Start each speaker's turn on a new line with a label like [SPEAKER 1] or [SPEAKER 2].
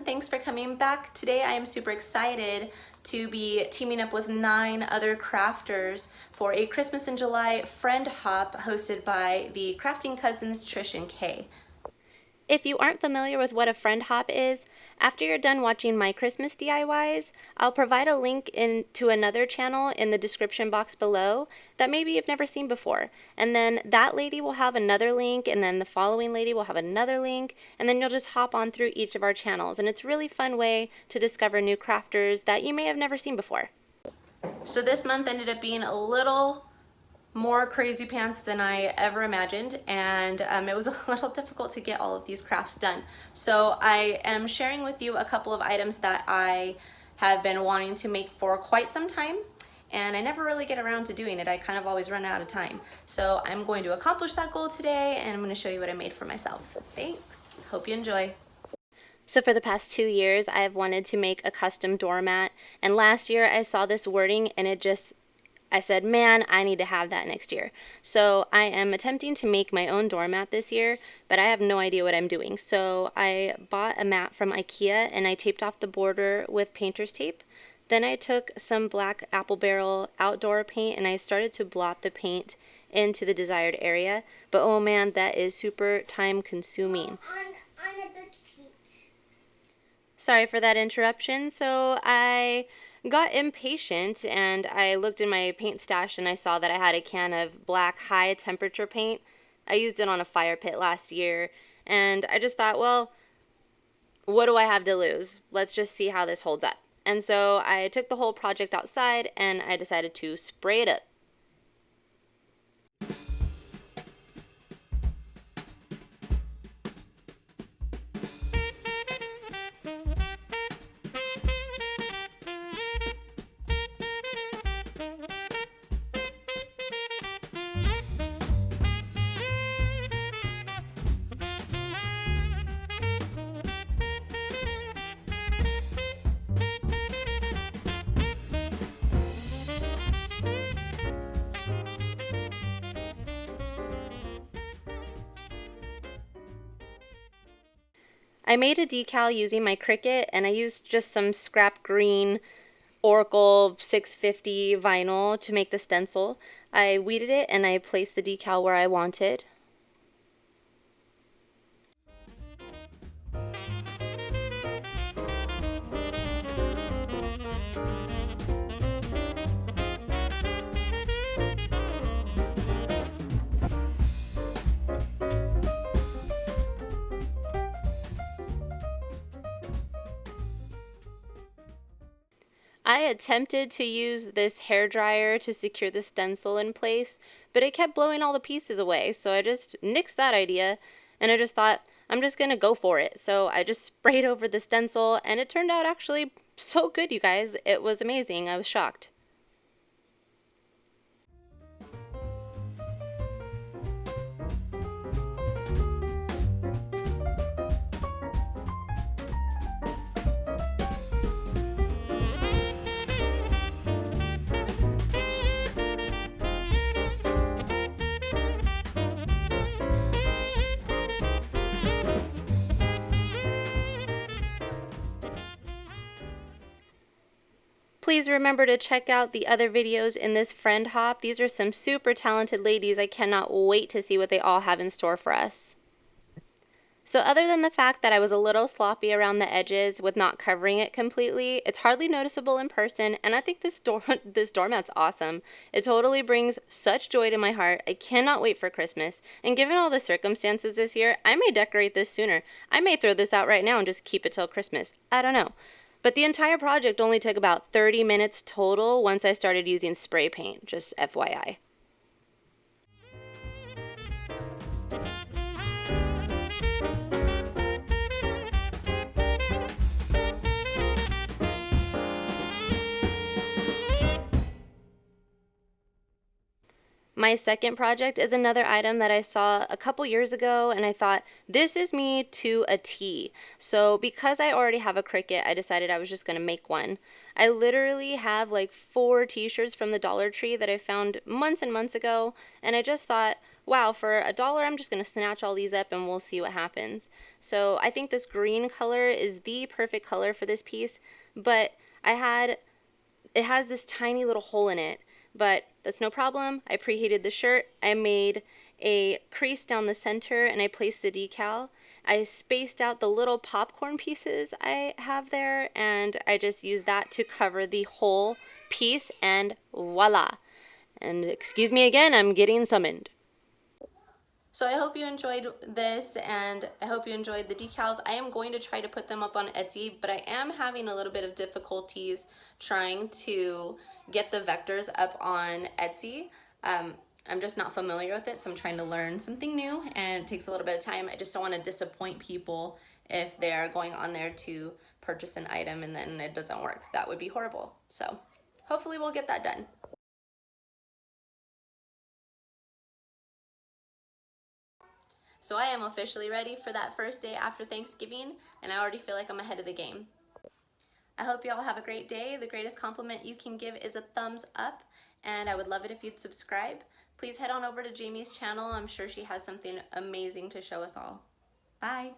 [SPEAKER 1] thanks for coming back. Today I am super excited to be teaming up with 9 other crafters for a Christmas in July friend hop hosted by the crafting cousins Trish and Kay. If you aren't familiar with what a friend hop is, after you're done watching my Christmas DIYs, I'll provide a link to another channel in the description box below that maybe you've never seen before. And then that lady will have another link, and then the following lady will have another link, and then you'll just hop on through each of our channels. And it's a really fun way to discover new crafters that you may have never seen before. So this month ended up being a little more crazy pants than I ever imagined, and it was a little difficult to get all of these crafts done. So I am sharing with you a couple of items that I have been wanting to make for quite some time, and I never really get around to doing it. I kind of always run out of time. So I'm going to accomplish that goal today, and I'm going to show you what I made for myself. Thanks. Hope you enjoy. So for the past 2 years, I have wanted to make a custom doormat, and last year I saw this wording and I said, man, I need to have that next year. So I am attempting to make my own doormat this year, but I have no idea what I'm doing. So I bought a mat from IKEA and I taped off the border with painter's tape. Then I took some black apple barrel outdoor paint and I started to blot the paint into the desired area. But oh man, that is super time consuming. On a big piece. Sorry for that interruption. So I got impatient and I looked in my paint stash and I saw that I had a can of black high temperature paint. I used it on a fire pit last year and I just thought, well, what do I have to lose? Let's just see how this holds up. And so I took the whole project outside and I decided to spray it up. I made a decal using my Cricut and I used just some scrap green Oracle 650 vinyl to make the stencil. I weeded it and I placed the decal where I wanted. I attempted to use this hairdryer to secure the stencil in place, but it kept blowing all the pieces away, so I just nixed that idea, and I just thought, I'm just gonna go for it. So I just sprayed over the stencil, and it turned out actually so good, you guys. It was amazing. I was shocked. Please remember to check out the other videos in this friend hop. These are some super talented ladies. I cannot wait to see what they all have in store for us. So other than the fact that I was a little sloppy around the edges with not covering it completely, it's hardly noticeable in person, and I think this doormat's awesome. It totally brings such joy to my heart. I cannot wait for Christmas, and given all the circumstances this year, I may decorate this sooner. I may throw this out right now and just keep it till Christmas. I don't know. But the entire project only took about 30 minutes total once I started using spray paint, just FYI. My second project is another item that I saw a couple years ago and I thought, this is me to a T. So because I already have a Cricut, I decided I was just going to make one. I literally have like 4 t-shirts from the Dollar Tree that I found months and months ago, and I just thought, wow, for $1 I'm just going to snatch all these up and we'll see what happens. So I think this green color is the perfect color for this piece, but it has this tiny little hole in it, but that's no problem. I preheated the shirt. I made a crease down the center and I placed the decal. I spaced out the little popcorn pieces I have there, and I just used that to cover the whole piece, and voila. And excuse me again, I'm getting summoned. So I hope you enjoyed this, and I hope you enjoyed the decals. I am going to try to put them up on Etsy, but I am having a little bit of difficulties trying to get the vectors up on Etsy. I'm just not familiar with it, so I'm trying to learn something new, and it takes a little bit of time. I just don't want to disappoint people if they're going on there to purchase an item and then it doesn't work. That would be horrible. So hopefully we'll get that done. So I am officially ready for that first day after Thanksgiving, and I already feel like I'm ahead of the game. I hope you all have a great day. The greatest compliment you can give is a thumbs up, and I would love it if you'd subscribe. Please head on over to Jamie's channel. I'm sure she has something amazing to show us all. Bye.